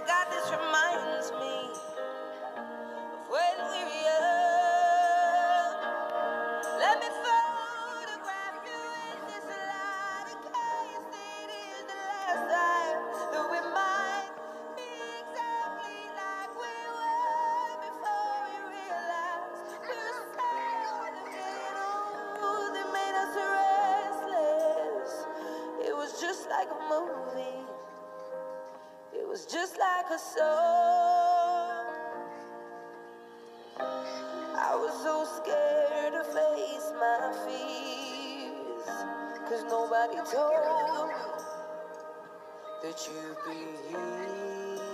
my God, this reminds me of when we were young. Let me photograph you in this light in case it is the last time that we might be exactly like we were before we realized we were sad and getting old. It made us restless. It was just like a movie. It was just like a song. I was so scared to face my fears, 'cause nobody told me that you'd be here.